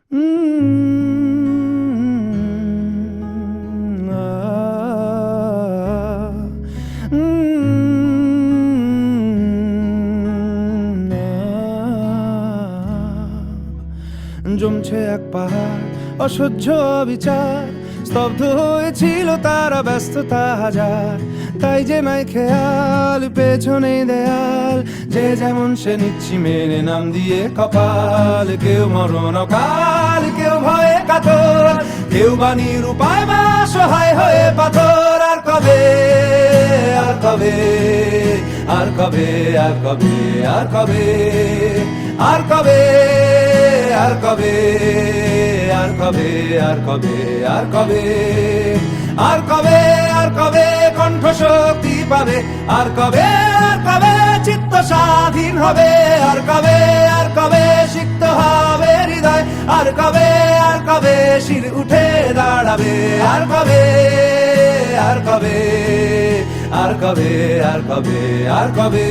জমছে এক পাহাড় অসহ্য বিচার, স্তব্ধ হয়েছিল তারা ব্যস্ততা হাজার। তাই যে নাই খেয়াল পেছনে দেয়াল, যে যেমন সে নিচ্ছি মেনে নাম দিয়ে কপাল। কেউ মরণ অকাল, কেউ ভয়ে কাতর, কেউ বাণীর উপায় বা সহায় হয়ে পাথর। আর কবে, আর কবে, আর কবে, আর কবে, আর কবে, আর কবে, আর কবে, আর কবে, আর কবে, আর কবে, আর কবে, আর কবে কণ্ঠ শক্তি পাবে? আর কবে, আর কবে চিত্ত স্বাধীন হবে? আর কবে, আর কবে সিক্ত হবে হৃদয়? আর কবে, আর কবে শির উঠে দাঁড়াবে? আর কবে, আর কবে, আর কবে, আর কবে, আর কবে।